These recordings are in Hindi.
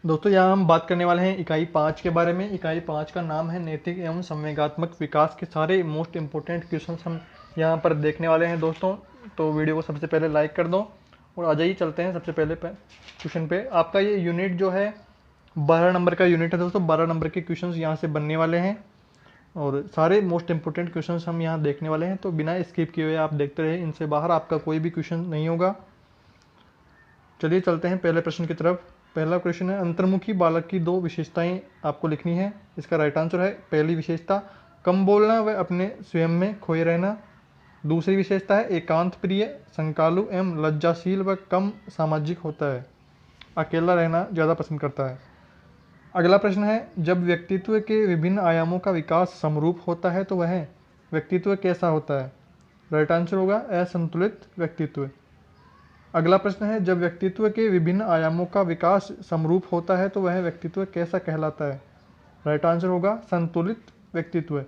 दोस्तों यहाँ हम बात करने वाले हैं इकाई 5 के बारे में। इकाई 5 का नाम है नैतिक एवं संवेगात्मक विकास के सारे मोस्ट इंपोर्टेंट क्वेश्चंस हम यहाँ पर देखने वाले हैं दोस्तों। तो वीडियो को सबसे पहले लाइक कर दो और आ जाइए चलते हैं सबसे पहले क्वेश्चन पे। आपका ये यूनिट जो है 12 नंबर का यूनिट है दोस्तों। 12 नंबर के क्वेश्चन यहाँ से बनने वाले हैं और सारे मोस्ट इंपोर्टेंट क्वेश्चन हम यहाँ देखने वाले हैं। तो बिना स्किप किए हुए आप देखते रहे, इनसे बाहर आपका कोई भी क्वेश्चन नहीं होगा। चलिए चलते हैं पहले प्रश्न की तरफ। पहला क्वेश्चन है, अंतर्मुखी बालक की दो विशेषताएं आपको लिखनी है। इसका राइट आंसर है पहली विशेषता कम बोलना व अपने स्वयं में खोए रहना। दूसरी विशेषता है एकांत प्रिय, संकालु एवं लज्जाशील व कम सामाजिक होता है, अकेला रहना ज़्यादा पसंद करता है। अगला प्रश्न है, जब व्यक्तित्व के विभिन्न आयामों का विकास समरूप होता है तो वह व्यक्तित्व कैसा होता है? राइट आंसर होगा असंतुलित व्यक्तित्व। अगला प्रश्न है, जब व्यक्तित्व के विभिन्न आयामों का विकास समरूप होता है तो वह व्यक्तित्व कैसा कहलाता है? राइट आंसर होगा संतुलित व्यक्तित्व।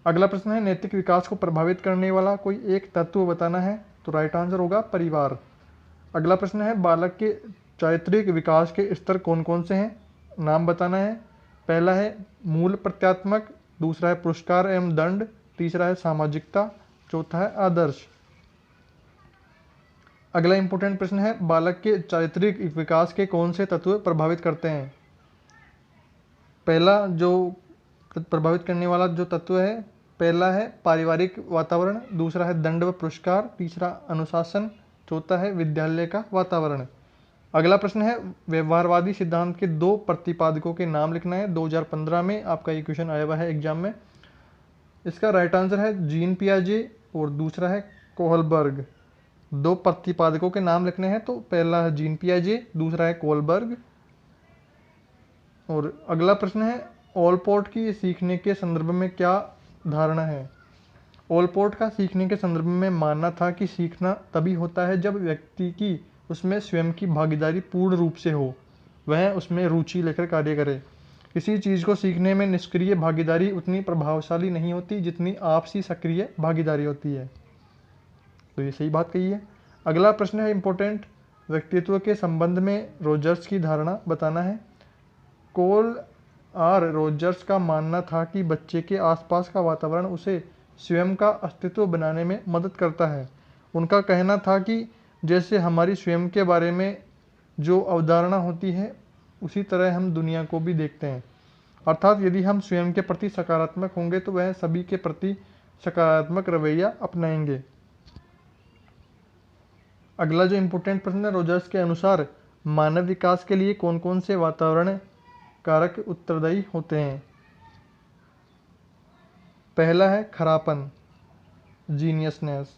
अगला प्रश्न है, नैतिक विकास को प्रभावित करने वाला कोई एक तत्व बताना है। तो राइट आंसर होगा परिवार। अगला प्रश्न है, बालक के चारित्रिक विकास के स्तर कौन कौन से हैं? नाम बताना है। पहला है मूल प्रत्यात्मक, दूसरा है पुरस्कार एवं दंड, तीसरा है सामाजिकता, चौथा है आदर्श। अगला इंपॉर्टेंट प्रश्न है, बालक के चारित्रिक विकास के कौन से तत्व प्रभावित करते हैं? पहला जो प्रभावित करने वाला जो तत्व है, पहला है पारिवारिक वातावरण, दूसरा है दंड व पुरस्कार, तीसरा अनुशासन, चौथा है विद्यालय का वातावरण। अगला प्रश्न है, व्यवहारवादी सिद्धांत के दो प्रतिपादकों के नाम लिखना है। 2015 में आपका ये क्वेश्चन आया हुआ है एग्जाम में। इसका राइट आंसर है जीन पियाजे और दूसरा है कोहलबर्ग। दो प्रतिपादकों के नाम लिखने हैं, तो पहला है जीन पियाजे, दूसरा है कोहलबर्ग। और अगला प्रश्न है, ओलपोर्ट की सीखने के संदर्भ में क्या धारणा है? ओलपोर्ट का सीखने के संदर्भ में मानना था कि सीखना तभी होता है जब व्यक्ति की उसमें स्वयं की भागीदारी पूर्ण रूप से हो, वह उसमें रुचि लेकर कार्य करे। किसी चीज़ को सीखने में निष्क्रिय भागीदारी उतनी प्रभावशाली नहीं होती जितनी आपसी सक्रिय भागीदारी होती है। तो ये सही बात कही है। अगला प्रश्न है इंपॉर्टेंट, व्यक्तित्व के संबंध में रोजर्स की धारणा बताना है। कोल आर रोजर्स का मानना था कि बच्चे के आसपास का वातावरण उसे स्वयं का अस्तित्व बनाने में मदद करता है। उनका कहना था कि जैसे हमारी स्वयं के बारे में जो अवधारणा होती है उसी तरह हम दुनिया को भी देखते हैं। अर्थात यदि हम स्वयं के प्रति सकारात्मक होंगे तो वह सभी के प्रति सकारात्मक रवैया अपनाएंगे। अगला जो इम्पोर्टेंट प्रश्न है, रोजर्स के अनुसार मानव विकास के लिए कौन कौन से वातावरण कारक उत्तरदायी होते हैं? पहला है खरापन, जीनियसनेस।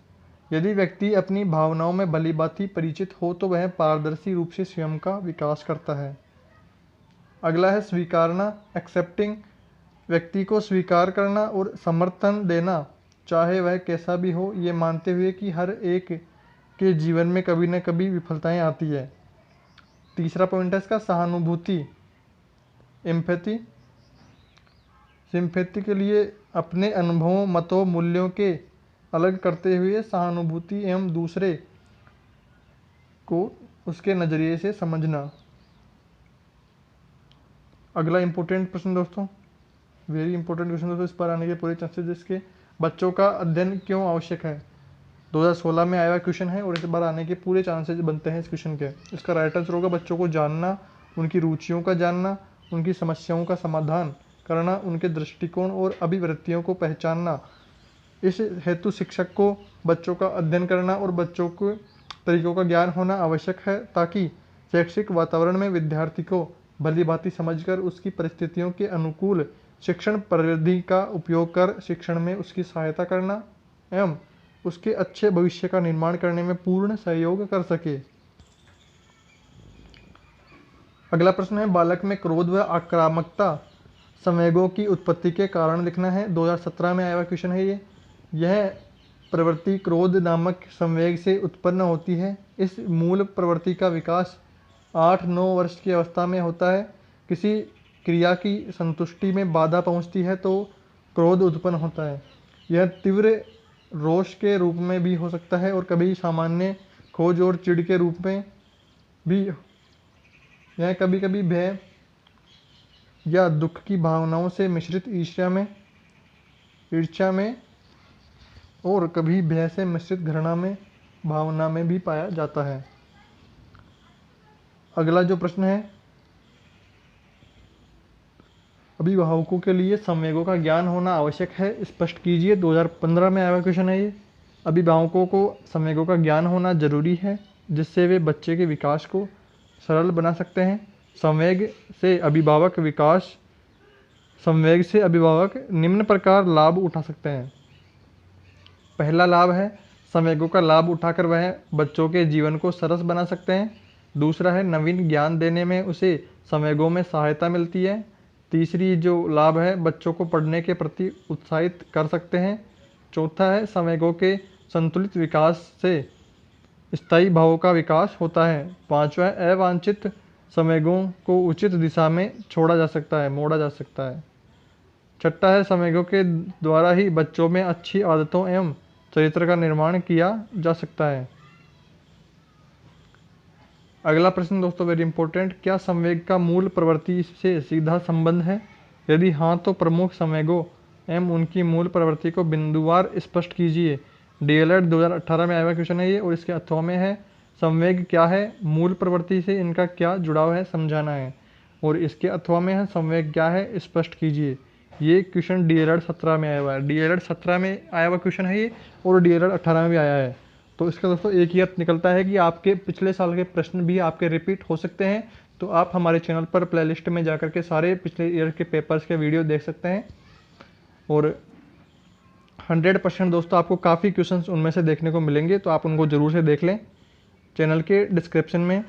यदि व्यक्ति अपनी भावनाओं में भलीभांति परिचित हो तो वह पारदर्शी रूप से स्वयं का विकास करता है। अगला है स्वीकारना, एक्सेप्टिंग। व्यक्ति को स्वीकार करना और समर्थन देना, चाहे वह कैसा भी हो, ये मानते हुए कि हर एक के जीवन में कभी न कभी विफलताएं आती है। तीसरा पॉइंट है इसका सहानुभूति, एम्पैथी। सिंपैथी के लिए अपने अनुभवों, मतों, मूल्यों के अलग करते हुए सहानुभूति एवं दूसरे को उसके नज़रिए से समझना। अगला इंपॉर्टेंट प्रश्न दोस्तों, वेरी इंपॉर्टेंट क्वेश्चन दोस्तों, इस पर आने के पूरे चांसेस इसके, बच्चों का अध्ययन क्यों आवश्यक है? 2016 में आया हुआ क्वेश्चन है और इस बार आने के पूरे चांसेस बनते हैं इस क्वेश्चन के। इसका राइट आंसर होगा बच्चों को जानना, उनकी रुचियों का जानना, उनकी समस्याओं का समाधान करना, उनके दृष्टिकोण और अभिवृत्तियों को पहचानना। इस हेतु शिक्षक को बच्चों का अध्ययन करना और बच्चों के तरीकों का ज्ञान होना आवश्यक है ताकि शैक्षिक वातावरण में विद्यार्थी को भली भांति समझकर उसकी परिस्थितियों के अनुकूल शिक्षण प्रविधि का उपयोग कर शिक्षण में उसकी सहायता करना एवं उसके अच्छे भविष्य का निर्माण करने में पूर्ण सहयोग कर सके। अगला प्रश्न है, बालक में क्रोध व आक्रामकता संवेगों की उत्पत्ति के कारण लिखना है। 2017 में आया हुआ क्वेश्चन है ये। यह प्रवृत्ति क्रोध नामक संवेग से उत्पन्न होती है। इस मूल प्रवृत्ति का विकास 8-9 वर्ष की अवस्था में होता है। किसी क्रिया की संतुष्टि में बाधा पहुंचती है तो क्रोध उत्पन्न होता है। यह तीव्र रोष के रूप में भी हो सकता है और कभी सामान्य खोज और चिढ़ के रूप में भी यह कभी कभी भय या दुख की भावनाओं से मिश्रित ईर्ष्या में और कभी भय से मिश्रित घृणा में भावना में भी पाया जाता है। अगला जो प्रश्न है, अभिभावकों के लिए संवेगों का ज्ञान होना आवश्यक है, स्पष्ट कीजिए। 2015 में आया हुआ क्वेश्चन है ये। अभिभावकों को संवेगों का ज्ञान होना जरूरी है जिससे वे बच्चे के विकास को सरल बना सकते हैं। संवेग से अभिभावक निम्न प्रकार लाभ उठा सकते हैं। पहला लाभ है, संवेगों का लाभ उठाकर वह बच्चों के जीवन को सरस बना सकते हैं। दूसरा है, नवीन ज्ञान देने में उसे संवेगों में सहायता मिलती है। तीसरी जो लाभ है, बच्चों को पढ़ने के प्रति उत्साहित कर सकते हैं। चौथा है, संवेगों के संतुलित विकास से स्थायी भावों का विकास होता है। पांचवा है, अवांछित संवेगों को उचित दिशा में मोड़ा जा सकता है। छठा है, संवेगों के द्वारा ही बच्चों में अच्छी आदतों एवं चरित्र का निर्माण किया जा सकता है। अगला प्रश्न दोस्तों वेरी इंपॉर्टेंट, क्या संवेग का मूल प्रवृत्ति से सीधा संबंध है? यदि हाँ तो प्रमुख संवेगों एवं उनकी मूल प्रवृत्ति को बिंदुवार स्पष्ट कीजिए। डीएलएड 2018 में आया हुआ क्वेश्चन है ये, और इसके अथवा में है संवेग क्या है, मूल प्रवृत्ति से इनका क्या जुड़ाव है, समझाना है। और इसके अथवा में है संवेग क्या है, स्पष्ट कीजिए। ये क्वेश्चन डीएलएड 17 में आया हुआ है। डीएलएड 17 में आया हुआ क्वेश्चन है ये, और डीएलएड 18 में भी आया है। तो इसका दोस्तों एक ही अर्थ निकलता है कि आपके पिछले साल के प्रश्न भी आपके रिपीट हो सकते हैं। तो आप हमारे चैनल पर प्लेलिस्ट में जाकर के सारे पिछले ईयर के पेपर्स के वीडियो देख सकते हैं, और 100% दोस्तों आपको काफ़ी क्वेश्चंस उनमें से देखने को मिलेंगे, तो आप उनको ज़रूर से देख लें। चैनल के डिस्क्रिप्शन में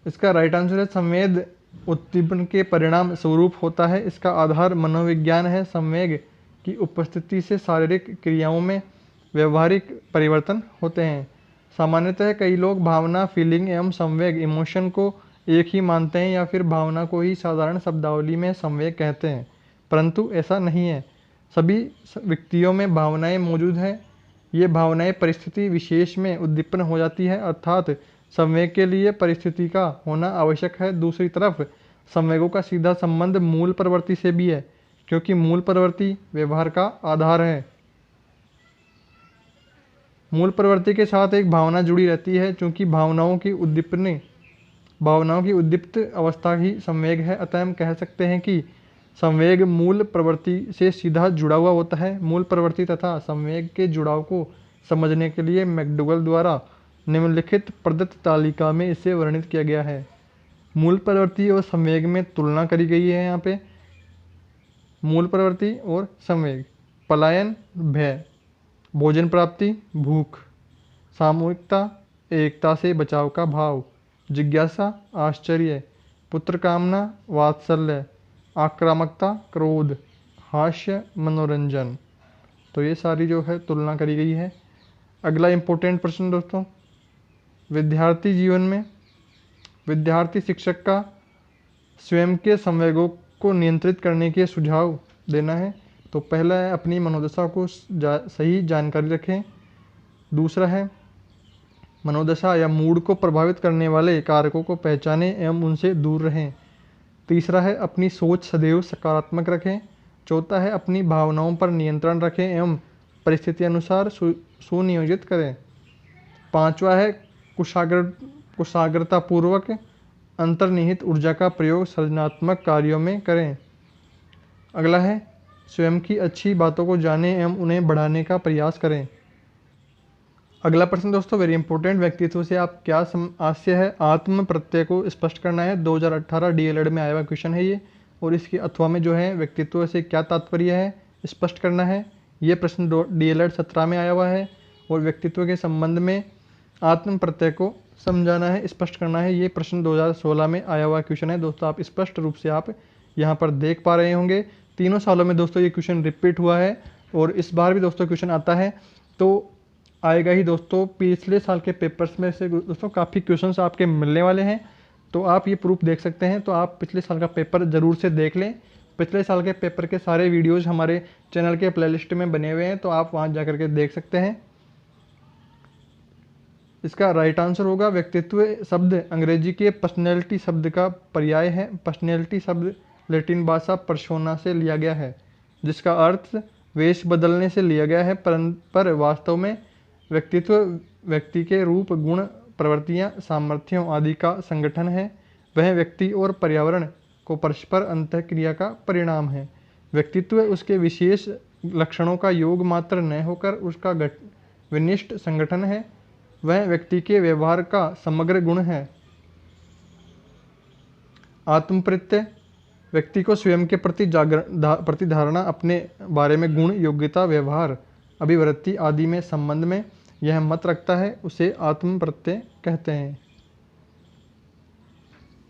इसका राइट आंसर है, संवेद उद्दीपन के परिणाम स्वरूप होता है। इसका आधार मनोविज्ञान है। संवेग की उपस्थिति से शारीरिक क्रियाओं में व्यवहारिक परिवर्तन होते हैं। सामान्यतः कई लोग भावना, फीलिंग एवं संवेग, इमोशन को एक ही मानते हैं या फिर भावना को ही साधारण शब्दावली में संवेग कहते हैं, परंतु ऐसा नहीं है। सभी व्यक्तियों में भावनाएं मौजूद हैं। ये भावनाएं परिस्थिति विशेष में उद्दीपन हो जाती है, अर्थात संवेग के लिए परिस्थिति का होना आवश्यक है। दूसरी तरफ संवेगों का सीधा संबंध मूल प्रवृत्ति से भी है, क्योंकि मूल प्रवृत्ति व्यवहार का आधार है। मूल प्रवृत्ति के साथ एक भावना जुड़ी रहती है, क्योंकि भावनाओं की उद्दीप्त अवस्था ही संवेग है। अतः हम कह सकते हैं कि संवेग मूल प्रवृत्ति से सीधा जुड़ा हुआ होता है। मूल प्रवृत्ति तथा संवेग के जुड़ाव को समझने के लिए मैकडूगल द्वारा निम्नलिखित प्रदत्त तालिका में इसे वर्णित किया गया है। मूल प्रवृत्ति और संवेग में तुलना करी गई है। यहाँ पे मूल प्रवृत्ति और संवेग, पलायन भय, भोजन प्राप्ति भूख, सामूहिकता एकता से बचाव का भाव, जिज्ञासा आश्चर्य, पुत्र कामना वात्सल्य, आक्रामकता क्रोध, हास्य मनोरंजन। तो ये सारी जो है तुलना करी गई है। अगला इम्पोर्टेंट प्रश्न दोस्तों, विद्यार्थी जीवन में विद्यार्थी शिक्षक का स्वयं के संवेगों को नियंत्रित करने के सुझाव देना है। तो पहला है, अपनी मनोदशा को सही जानकारी रखें। दूसरा है, मनोदशा या मूड को प्रभावित करने वाले कारकों को पहचानें एवं उनसे दूर रहें। तीसरा है, अपनी सोच सदैव सकारात्मक रखें। चौथा है, अपनी भावनाओं पर नियंत्रण रखें एवं परिस्थिति अनुसार सुनियोजित करें। पांचवा है, कुशाग्रतापूर्वक अंतर्निहित ऊर्जा का प्रयोग सृजनात्मक कार्यों में करें। अगला है, स्वयं की अच्छी बातों को जानें एवं उन्हें बढ़ाने का प्रयास करें। अगला प्रश्न दोस्तों वेरी इंपॉर्टेंट, व्यक्तित्व से आप क्या आशय है? आत्म प्रत्यय को स्पष्ट करना है। 2018 डीएलएड में आया हुआ क्वेश्चन है ये, और इसके अथवा में जो है व्यक्तित्व से क्या तात्पर्य है स्पष्ट करना है। ये प्रश्न डीएलएड 17 में आया हुआ है, और व्यक्तित्व के संबंध में आत्म प्रत्यय को समझाना है, स्पष्ट करना है। ये प्रश्न 2016 में आया हुआ क्वेश्चन है दोस्तों। आप स्पष्ट रूप से आप यहाँ पर देख पा रहे होंगे। तीनों सालों में दोस्तों ये क्वेश्चन रिपीट हुआ है, और इस बार भी दोस्तों क्वेश्चन आता है तो आएगा ही दोस्तों। पिछले साल के पेपर्स में से दोस्तों काफ़ी क्वेश्चंस आपके मिलने वाले हैं, तो आप ये प्रूफ देख सकते हैं। तो आप पिछले साल का पेपर ज़रूर से देख लें। पिछले साल के पेपर के सारे वीडियोज़ हमारे चैनल के प्लेलिस्ट में बने हुए हैं, तो आप वहाँ जा कर के देख सकते हैं। इसका राइट आंसर होगा व्यक्तित्व शब्द अंग्रेजी के पर्सनैलिटी शब्द का पर्याय है। पर्सनैलिटी शब्द लैटिन भाषा पर्सोना से लिया गया है, जिसका अर्थ वेश बदलने से लिया गया है, पर वास्तव में व्यक्तित्व व्यक्ति के रूप, गुण, प्रवृत्तियाँ, सामर्थ्यों आदि का संगठन है। वह व्यक्ति और पर्यावरण को परस्पर अंतःक्रिया का परिणाम है। व्यक्तित्व उसके विशेष लक्षणों का योग मात्र न होकर उसका विनिष्ट संगठन है। वह व्यक्ति के व्यवहार का समग्र गुण है। आत्मप्रत्यय व्यक्ति को स्वयं के प्रति प्रतिधारणा, अपने बारे में गुण, योग्यता, व्यवहार, अभिवृत्ति आदि में संबंध में यह मत रखता है, उसे आत्मप्रत्यय कहते हैं।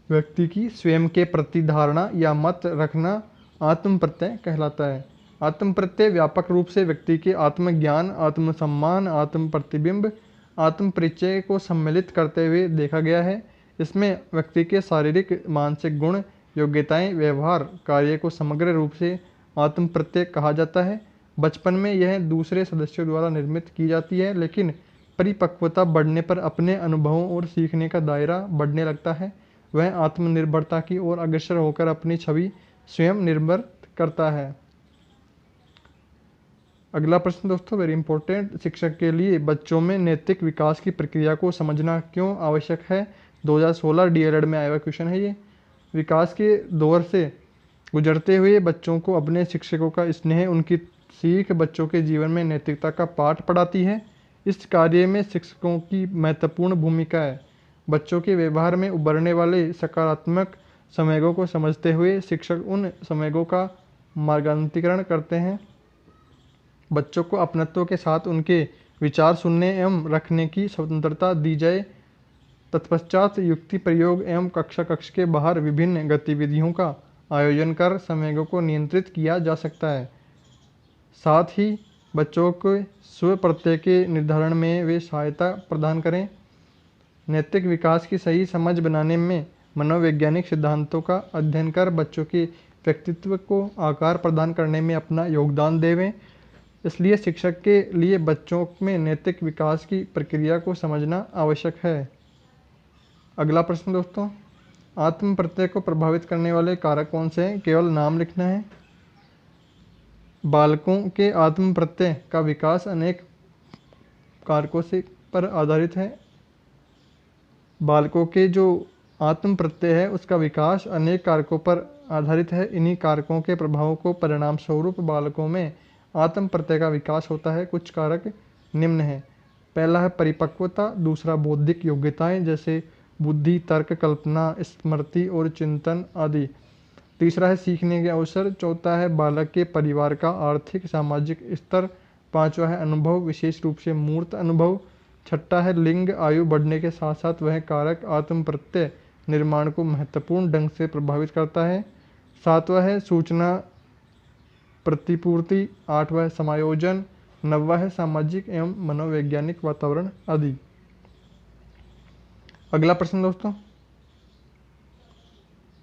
व्यक्ति की स्वयं के प्रति धारणा या मत रखना आत्मप्रत्यय कहलाता है। आत्मप्रत्यय व्यापक रूप से व्यक्ति के आत्मज्ञान, आत्मसम्मान, आत्म प्रतिबिंब, आत्म परिचय को सम्मिलित करते हुए देखा गया है। इसमें व्यक्ति के शारीरिक, मानसिक गुण, योग्यताएं, व्यवहार, कार्य को समग्र रूप से आत्म प्रत्यय कहा जाता है। बचपन में यह दूसरे सदस्यों द्वारा निर्मित की जाती है, लेकिन परिपक्वता बढ़ने पर अपने अनुभवों और सीखने का दायरा बढ़ने लगता है। वह आत्मनिर्भरता की ओर अग्रसर होकर अपनी छवि स्वयं निर्भर करता है। अगला प्रश्न दोस्तों वेरी इंपॉर्टेंट, शिक्षक के लिए बच्चों में नैतिक विकास की प्रक्रिया को समझना क्यों आवश्यक है? 2016 डीएलएड में आया हुआ क्वेश्चन है ये। विकास के दौर से गुजरते हुए बच्चों को अपने शिक्षकों का स्नेह, उनकी सीख बच्चों के जीवन में नैतिकता का पाठ पढ़ाती है। इस कार्य में शिक्षकों की महत्वपूर्ण भूमिका है। बच्चों के व्यवहार में उभरने वाले सकारात्मक संवेगों को समझते हुए शिक्षक उन संवेगों का मार्गांतरीकरण करते हैं। बच्चों को अपनत्व के साथ उनके विचार सुनने एवं रखने की स्वतंत्रता दी जाए। तत्पश्चात युक्ति प्रयोग एवं कक्ष के बाहर विभिन्न गतिविधियों का आयोजन कर संवेगों को नियंत्रित किया जा सकता है। साथ ही बच्चों को स्व प्रत्यय के निर्धारण में वे सहायता प्रदान करें। नैतिक विकास की सही समझ बनाने में मनोवैज्ञानिक सिद्धांतों का अध्ययन कर बच्चों के व्यक्तित्व को आकार प्रदान करने में अपना योगदान देवें। इसलिए शिक्षक के लिए बच्चों में नैतिक विकास की प्रक्रिया को समझना आवश्यक है। अगला प्रश्न दोस्तों, आत्म प्रत्यय को प्रभावित करने वाले कारक कौन से हैं? केवल नाम लिखना है। बालकों के आत्म प्रत्यय का विकास अनेक कारकों से पर आधारित है। बालकों के जो आत्म प्रत्यय है उसका विकास अनेक कारकों पर आधारित है। इन्हीं कारकों के प्रभावों को परिणाम स्वरूप बालकों में आत्म प्रत्यय का विकास होता है। कुछ कारक निम्न हैं। पहला है परिपक्वता, दूसरा बौद्धिक योग्यताएं जैसे बुद्धि, तर्क, कल्पना, स्मृति और चिंतन आदि। तीसरा है सीखने के अवसर। चौथा है बालक के परिवार का आर्थिक सामाजिक स्तर। पांचवा है अनुभव, विशेष रूप से मूर्त अनुभव। छठा है लिंग। आयु बढ़ने के साथ साथ वह कारक आत्म प्रत्यय निर्माण को महत्वपूर्ण ढंग से प्रभावित करता है। सातवां है सूचना प्रतिपूर्ति। आठवां है समायोजन। नौवां है सामाजिक एवं मनोवैज्ञानिक वातावरण आदि। अगला प्रश्न दोस्तों,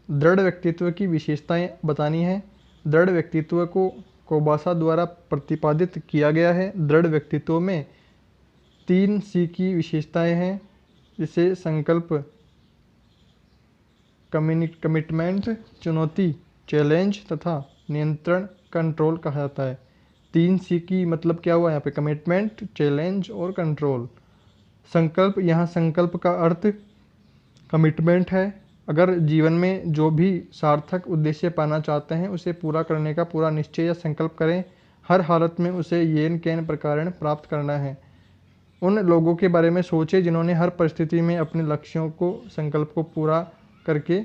दृढ़ व्यक्तित्व की विशेषताएं बतानी है। दृढ़ व्यक्तित्व को कोबासा द्वारा प्रतिपादित किया गया है। दृढ़ व्यक्तित्व में 3 C की विशेषताएं हैं, जिसे संकल्प, कमिटमेंट, चुनौती, चैलेंज तथा नियंत्रण, कंट्रोल कहा जाता है। 3 C की मतलब क्या हुआ यहाँ पे? कमिटमेंट, चैलेंज और कंट्रोल। संकल्प, यहाँ संकल्प का अर्थ कमिटमेंट है। अगर जीवन में जो भी सार्थक उद्देश्य पाना चाहते हैं उसे पूरा करने का पूरा निश्चय या संकल्प करें। हर हालत में उसे येन केन प्रकारेण प्राप्त करना है। उन लोगों के बारे में सोचें जिन्होंने हर परिस्थिति में अपने लक्ष्यों को, संकल्प को पूरा करके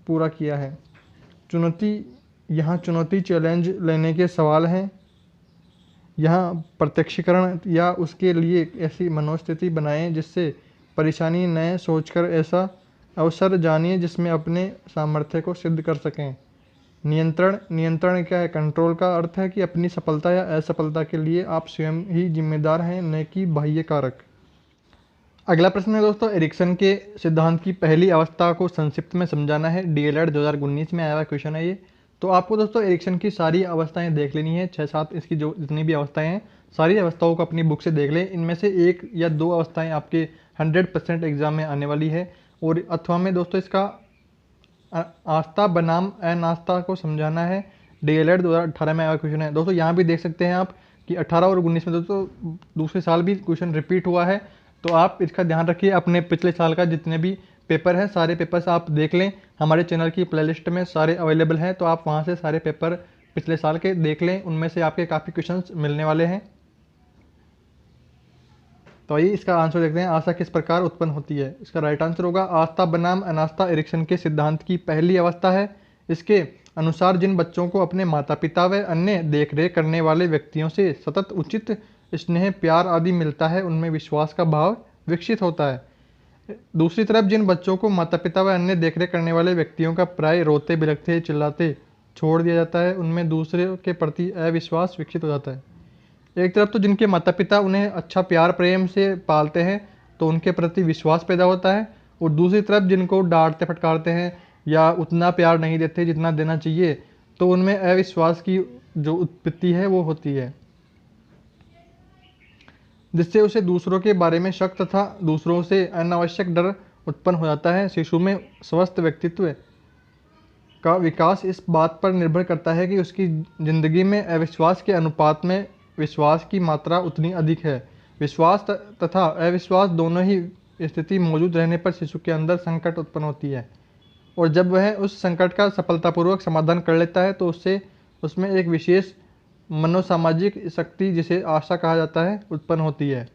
पूरा किया है। चुनौती, यहाँ चुनौती, चैलेंज लेने के सवाल हैं। यहाँ प्रत्यक्षीकरण या उसके लिए ऐसी मनोस्थिति बनाएं जिससे परेशानी न सोचकर ऐसा अवसर जानिए जिसमें अपने सामर्थ्य को सिद्ध कर सकें। नियंत्रण, नियंत्रण क्या है? कंट्रोल का अर्थ है कि अपनी सफलता या असफलता के लिए आप स्वयं ही जिम्मेदार हैं, न कि बाह्य कारक। अगला प्रश्न है दोस्तों, एरिक्सन के सिद्धांत की पहली अवस्था को संक्षिप्त में समझाना है। डीएलएड 2019 में आया हुआ क्वेश्चन है ये। तो आपको दोस्तों एरिक्सन की सारी अवस्थाएं देख लेनी है। 6-7 इसकी जो जितनी भी अवस्थाएं हैं सारी अवस्थाओं को अपनी बुक से देख लें। इनमें से 1 या 2 अवस्थाएं आपके 100% एग्जाम में आने वाली है। और अथवा में दोस्तों इसका आस्था बनाम अनास्था को समझाना है। DLED 2018 में आया क्वेश्चन है दोस्तों। यहाँ भी देख सकते हैं आप कि 18 और 19 में दोस्तों दूसरे साल भी क्वेश्चन रिपीट हुआ है। तो आप इसका ध्यान रखिए, अपने पिछले साल का जितने भी पेपर हैं सारे पेपर्स आप देख लें। हमारे चैनल की प्लेलिस्ट में सारे अवेलेबल हैं, तो आप वहाँ से सारे पेपर पिछले साल के देख लें, उनमें से आपके काफ़ी क्वेश्चंस मिलने वाले हैं। तो आइए इसका आंसर देखते हैं। आशा किस प्रकार उत्पन्न होती है। इसका राइट आंसर होगा आस्था बनाम अनास्था एरिक्सन के सिद्धांत की पहली अवस्था है। इसके अनुसार जिन बच्चों को अपने माता पिता व अन्य देखरेख करने वाले व्यक्तियों से सतत उचित स्नेह प्यार आदि मिलता है, उनमें विश्वास का भाव विकसित होता है। दूसरी तरफ जिन बच्चों को माता पिता व अन्य देखरेख करने वाले व्यक्तियों का प्राय रोते बिलखते चिल्लाते छोड़ दिया जाता है, उनमें दूसरे के प्रति अविश्वास विकसित हो जाता है। एक तरफ तो जिनके माता पिता उन्हें अच्छा प्यार प्रेम से पालते हैं तो उनके प्रति विश्वास पैदा होता है, और दूसरी तरफ जिनको डांटते फटकारते हैं या उतना प्यार नहीं देते जितना देना चाहिए, तो उनमें अविश्वास की जो उत्पत्ति है वो होती है, जिससे उसे दूसरों के बारे में शक तथा दूसरों से अनावश्यक डर उत्पन्न हो जाता है। शिशु में स्वस्थ व्यक्तित्व का विकास इस बात पर निर्भर करता है कि उसकी ज़िंदगी में अविश्वास के अनुपात में विश्वास की मात्रा उतनी अधिक है। विश्वास तथा अविश्वास दोनों ही स्थिति मौजूद रहने पर शिशु के अंदर संकट उत्पन्न होती है, और जब वह उस संकट का सफलतापूर्वक समाधान कर लेता है तो उसमें एक विशेष मनोसामाजिक शक्ति, जिसे आशा कहा जाता है, उत्पन्न होती है।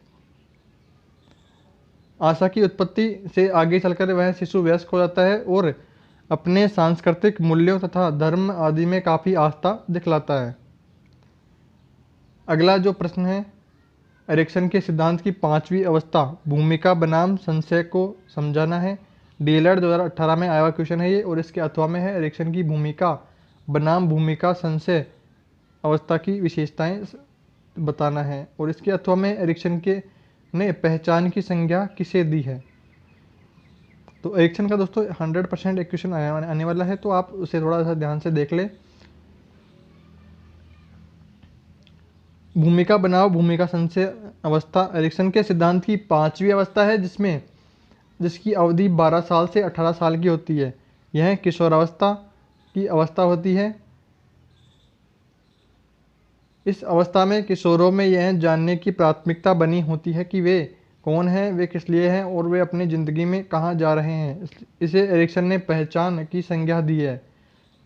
आशा की उत्पत्ति से आगे चलकर वह शिशु वयस्क हो जाता है और अपने सांस्कृतिक मूल्यों तथा धर्म आदि में काफ़ी आस्था दिखलाता है। अगला जो प्रश्न है, एरिक्सन के सिद्धांत की 5वीं अवस्था भूमिका बनाम संशय को समझाना है। DLED 2018 में आया हुआ क्वेश्चन है ये, और इसके अथवा में है एरिक्सन की भूमिका बनाम भूमिका संशय अवस्था की विशेषताएं बताना है, और इसके अथवा में एरिक्सन के ने पहचान की संज्ञा किसे दी है। तो एरिक्सन का दोस्तों 100% एक क्वेश्चन आने वाला है, तो आप उसे थोड़ा सा ध्यान से देख ले। भूमिका बनाम भूमिका संशय अवस्था एरिक्सन के सिद्धांत की 5वीं अवस्था है, जिसकी अवधि 12 साल से 18 साल की होती है। यह किशोरावस्था की अवस्था होती है। इस अवस्था में किशोरों में यह जानने की प्राथमिकता बनी होती है कि वे कौन हैं, वे किस लिए हैं और वे अपनी ज़िंदगी में कहाँ जा रहे हैं। इसे एरिक्सन ने पहचान की संज्ञा दी है।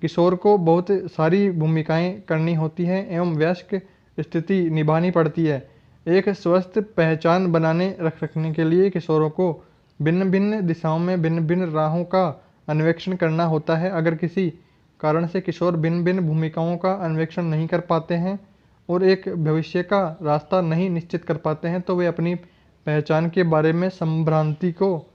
किशोर को बहुत सारी भूमिकाएं करनी होती हैं एवं वयस्क स्थिति निभानी पड़ती है। एक स्वस्थ पहचान बनाने रखने के लिए किशोरों को भिन्न भिन्न दिशाओं में भिन्न भिन्न राहों का अन्वेषण करना होता है। अगर किसी कारण से किशोर भिन्न भिन्न भूमिकाओं का अन्वेषण नहीं कर पाते हैं और एक भविष्य का रास्ता नहीं निश्चित कर पाते हैं, तो वे अपनी पहचान के बारे में संभ्रांति को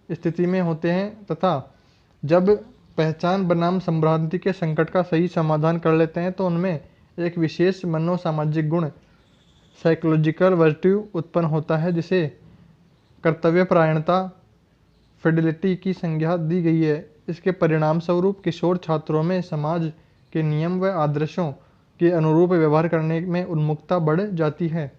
स्थिति में होते हैं, तथा जब पहचान बनाम संभ्रांति के संकट का सही समाधान कर लेते हैं तो उनमें एक विशेष मनोसामाजिक गुण साइकोलॉजिकल वर्च्यू उत्पन्न होता है, जिसे कर्तव्यपरायणता फिडेलिटी की संज्ञा दी गई है। इसके परिणाम स्वरूप किशोर छात्रों में समाज के नियम व आदर्शों के अनुरूप व्यवहार करने में उन्मुखता बढ़ जाती है।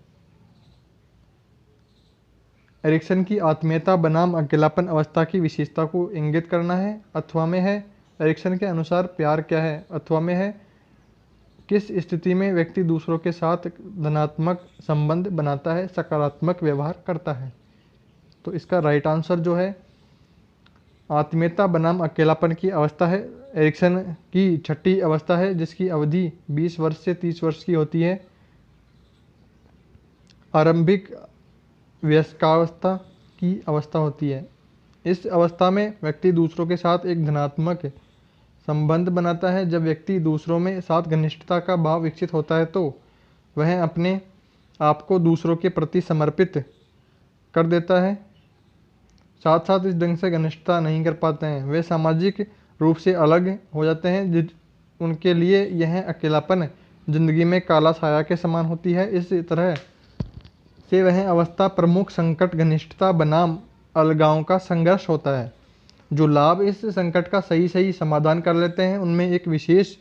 एरिक्सन की आत्मीयता बनाम अकेलापन अवस्था की विशेषता को इंगित करना है। अथवा में है एरिक्सन के अनुसार प्यार क्या है। अथवा में है किस स्थिति में व्यक्ति दूसरों के साथ धनात्मक संबंध बनाता है, सकारात्मक व्यवहार करता है। तो इसका राइट आंसर जो है आत्मीयता बनाम अकेलापन की अवस्था है। एरिक्सन की 6ठी अवस्था है, जिसकी अवधि 20 वर्ष से 30 वर्ष की होती है। आरंभिक वयस्कावस्था की अवस्था होती है। इस अवस्था में व्यक्ति दूसरों के साथ एक धनात्मक संबंध बनाता है। जब व्यक्ति दूसरों में साथ घनिष्ठता का भाव विकसित होता है तो वह अपने आप को दूसरों के प्रति समर्पित कर देता है। साथ साथ इस ढंग से घनिष्ठता नहीं कर पाते हैं, वे सामाजिक रूप से अलग हो जाते हैं। उनके लिए यह अकेलापन जिंदगी में काला साया के समान होती है। इस तरह से वह अवस्था प्रमुख संकट घनिष्ठता बनाम अलगाव का संघर्ष होता है। जो लाभ इस संकट का सही समाधान कर लेते हैं उनमें एक विशेष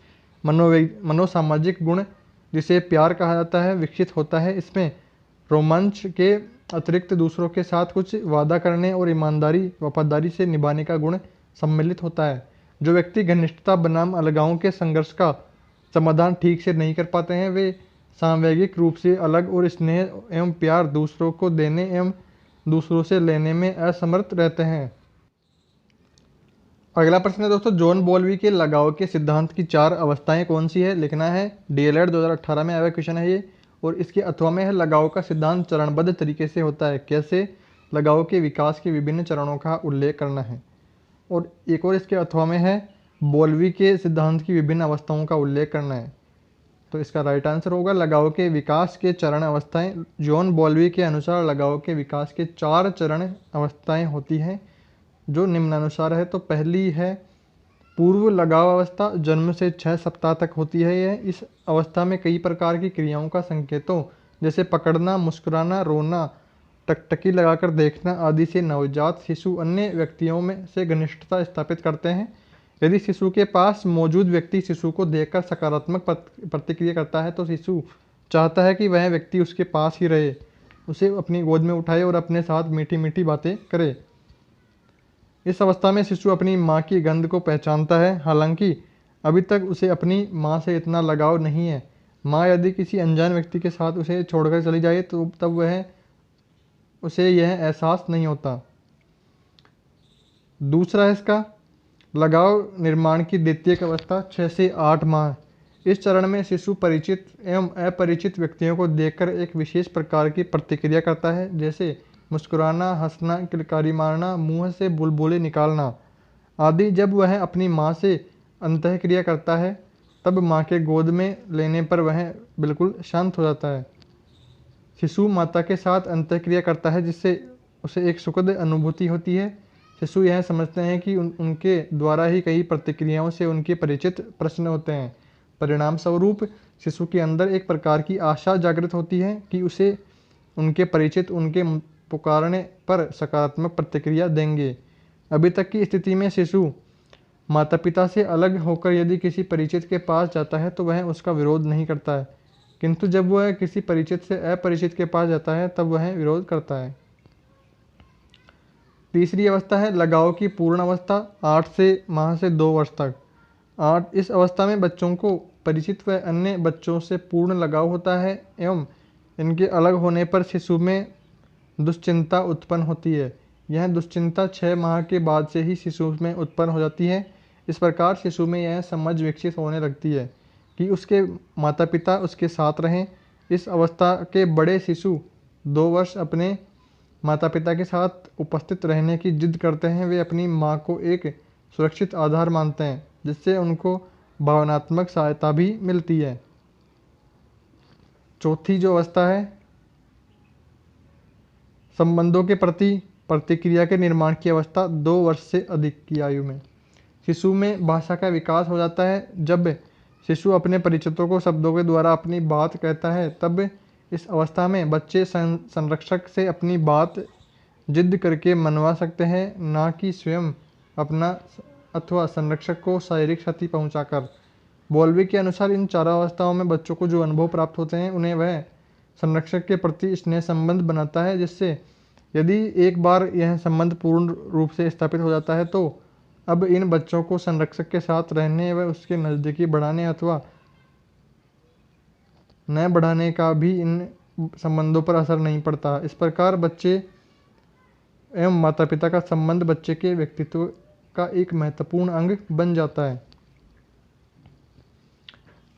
मनोसामाजिक गुण जिसे प्यार कहा जाता है विकसित होता है। इसमें रोमांच के अतिरिक्त दूसरों के साथ कुछ वादा करने और ईमानदारी वफादारी से निभाने का गुण सम्मिलित होता है। जो व्यक्ति घनिष्ठता बनाम अलगावों के संघर्ष का समाधान ठीक से नहीं कर पाते हैं, वे सांवेगिक रूप से अलग और स्नेह एवं प्यार दूसरों को देने एवं दूसरों से लेने में असमर्थ रहते हैं। अगला प्रश्न है दोस्तों, जॉन बॉल्वी के लगाव के सिद्धांत की 4 अवस्थाएं कौन सी है? लिखना है। डीएलएड 2018 में आया क्वेश्चन है ये। और इसके अथवा में है, लगाव का सिद्धांत चरणबद्ध तरीके से होता है। कैसे? लगाव के विकास के विभिन्न चरणों का उल्लेख करना है। और एक और इसके अथवा में है, बॉल्वी के सिद्धांत की विभिन्न अवस्थाओं का उल्लेख करना है। तो इसका राइट आंसर होगा लगाव के विकास के चरण अवस्थाएं। जॉन बॉल्वी के अनुसार लगाव के विकास के 4 चरण अवस्थाएं होती हैं, जो निम्नानुसार है। तो पहली है पूर्व लगाव अवस्था, जन्म से 6 सप्ताह तक होती है यह। इस अवस्था में कई प्रकार की क्रियाओं का संकेतों जैसे पकड़ना, मुस्कुराना, रोना, टकटकी लगाकर देखना आदि से नवजात शिशु अन्य व्यक्तियों में से घनिष्ठता स्थापित करते हैं। यदि शिशु के पास मौजूद व्यक्ति शिशु को देखकर सकारात्मक प्रतिक्रिया करता है, तो शिशु चाहता है कि वह व्यक्ति उसके पास ही रहे, उसे अपनी गोद में उठाए और अपने साथ मीठी मीठी बातें करे। इस अवस्था में शिशु अपनी माँ की गंध को पहचानता है, हालांकि अभी तक उसे अपनी माँ से इतना लगाव नहीं है। माँ यदि किसी अनजान व्यक्ति के साथ उसे छोड़कर चली जाए तो तब उसे यह एहसास नहीं होता। दूसरा है इसका लगाव निर्माण की द्वितीयक अवस्था, 6 से 8 माह। इस चरण में शिशु परिचित एवं अपरिचित व्यक्तियों को देखकर एक विशेष प्रकार की प्रतिक्रिया करता है, जैसे मुस्कुराना, हंसना, किलकारी मारना, मुंह से बुलबुले निकालना आदि। जब वह अपनी माँ से अंतःक्रिया करता है, तब माँ के गोद में लेने पर वह बिल्कुल शांत हो जाता है। शिशु माता के साथ अंतःक्रिया करता है, जिससे उसे एक सुखद अनुभूति होती है। शिशु यह समझते हैं कि उनके द्वारा ही कई प्रतिक्रियाओं से उनके परिचित प्रश्न होते हैं। परिणाम स्वरूप शिशु के अंदर एक प्रकार की आशा जागृत होती है कि उसे उनके परिचित उनके पुकारने पर सकारात्मक प्रतिक्रिया देंगे। अभी तक की स्थिति में शिशु माता पिता से अलग होकर यदि किसी परिचित के पास जाता है तो वह उसका विरोध नहीं करता है, किंतु जब वह किसी परिचित से अपरिचित के पास जाता है तब वह विरोध करता है। तीसरी अवस्था है लगाव की पूर्ण अवस्था, 8 माह से 2 वर्ष तक। इस अवस्था में बच्चों को परिचित व अन्य बच्चों से पूर्ण लगाव होता है एवं इनके अलग होने पर शिशु में दुश्चिंता उत्पन्न होती है। यह दुश्चिंता 6 माह के बाद से ही शिशु में उत्पन्न हो जाती है। इस प्रकार शिशु में यह समझ विकसित होने लगती है कि उसके माता पिता उसके साथ रहें। इस अवस्था के बड़े शिशु 2 वर्ष अपने माता पिता के साथ उपस्थित रहने की जिद करते हैं। वे अपनी माँ को एक सुरक्षित आधार मानते हैं, जिससे उनको भावनात्मक सहायता भी मिलती है। चौथी जो अवस्था है संबंधों के प्रति प्रतिक्रिया के निर्माण की अवस्था, 2 वर्ष से अधिक की आयु में शिशु में भाषा का विकास हो जाता है। जब शिशु अपने परिचितों को शब्दों के द्वारा अपनी बात कहता है, तब इस अवस्था में बच्चे संरक्षक से अपनी बात जिद करके मनवा सकते हैं, ना कि स्वयं अपना अथवा संरक्षक को शारीरिक क्षति पहुंचाकर। बॉल्वी के अनुसार इन 4 अवस्थाओं में बच्चों को जो अनुभव प्राप्त होते हैं, उन्हें वह संरक्षक के प्रति स्नेह संबंध बनाता है, जिससे यदि एक बार यह संबंध पूर्ण रूप से स्थापित हो जाता है तो अब इन बच्चों को संरक्षक के साथ रहने व उसके नज़दीकी बढ़ाने अथवा न बढ़ाने का भी इन संबंधों पर असर नहीं पड़ता। इस प्रकार बच्चे एवं माता पिता का संबंध बच्चे के व्यक्तित्व का एक महत्वपूर्ण अंग बन जाता है।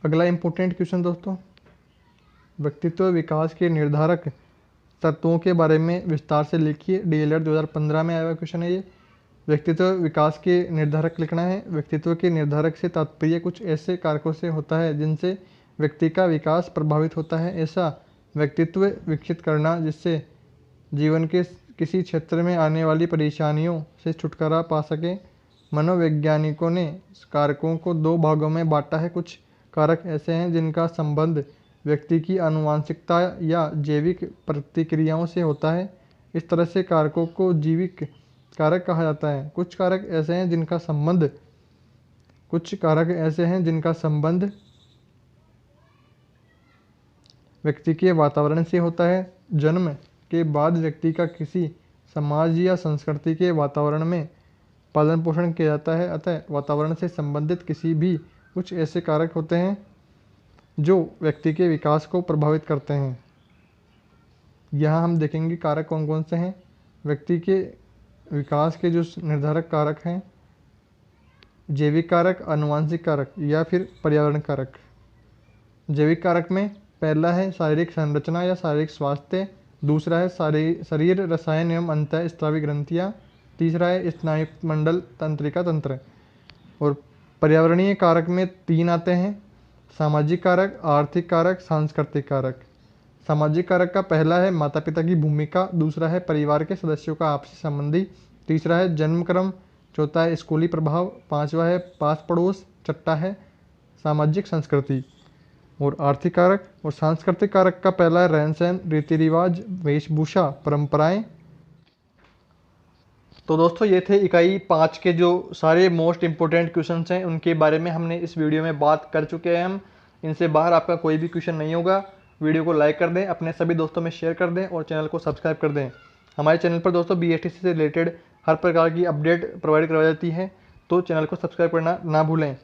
अगला इम्पोर्टेंट क्वेश्चन दोस्तों, व्यक्तित्व विकास के निर्धारक तत्वों के बारे में विस्तार से लिखिए। डीएलएड 2015 में आया हुआ क्वेश्चन है ये। व्यक्तित्व विकास के निर्धारक लिखना है। व्यक्तित्व के निर्धारक से तात्पर्य कुछ ऐसे कारकों से होता है जिनसे व्यक्ति का विकास प्रभावित होता है। ऐसा व्यक्तित्व विकसित करना जिससे जीवन के किसी क्षेत्र में आने वाली परेशानियों से छुटकारा पा सके। मनोवैज्ञानिकों ने कारकों को 2 भागों में बांटा है। कुछ कारक ऐसे हैं जिनका संबंध व्यक्ति की आनुवांशिकता या जैविक प्रतिक्रियाओं से होता है। इस तरह से कारकों को जैविक कारक कहा जाता है। कुछ कारक ऐसे हैं जिनका संबंध व्यक्ति के वातावरण से होता है। जन्म के बाद व्यक्ति का किसी समाज या संस्कृति के वातावरण में पालन पोषण किया जाता है, अतः वातावरण से संबंधित किसी भी कुछ ऐसे कारक होते हैं जो व्यक्ति के विकास को प्रभावित करते हैं। यहाँ हम देखेंगे कारक कौन कौन से हैं। व्यक्ति के विकास के जो निर्धारक कारक हैं, जैविक कारक, आनुवंशिक कारक या फिर पर्यावरण कारक। जैविक कारक में पहला है शारीरिक संरचना या शारीरिक स्वास्थ्य, दूसरा है शरीर रसायन एवं अंतःस्रावी ग्रंथियाँ, तीसरा है स्नायु मंडल तंत्रिका तंत्र। और पर्यावरणीय कारक में 3 आते हैं, सामाजिक कारक, आर्थिक कारक, सांस्कृतिक कारक। सामाजिक कारक का पहला है माता पिता की भूमिका, दूसरा है परिवार के सदस्यों का आपसी संबंधी, तीसरा है जन्म क्रम, चौथा है स्कूली प्रभाव, पांचवा है पास पड़ोस, छठा है सामाजिक संस्कृति। और आर्थिक कारक और सांस्कृतिक कारक का पहला है रहन सहन, रीति रिवाज, वेशभूषा, परंपराएं। तो दोस्तों ये थे इकाई 5 के जो सारे मोस्ट इंपोर्टेंट क्वेश्चंस हैं, उनके बारे में हमने इस वीडियो में बात कर चुके हैं। हम इनसे बाहर आपका कोई भी क्वेश्चन नहीं होगा। वीडियो को लाइक कर दें, अपने सभी दोस्तों में शेयर कर दें और चैनल को सब्सक्राइब कर दें। हमारे चैनल पर दोस्तों BSTC से रिलेटेड हर प्रकार की अपडेट प्रोवाइड करवाई जाती है, तो चैनल को सब्सक्राइब करना ना भूलें।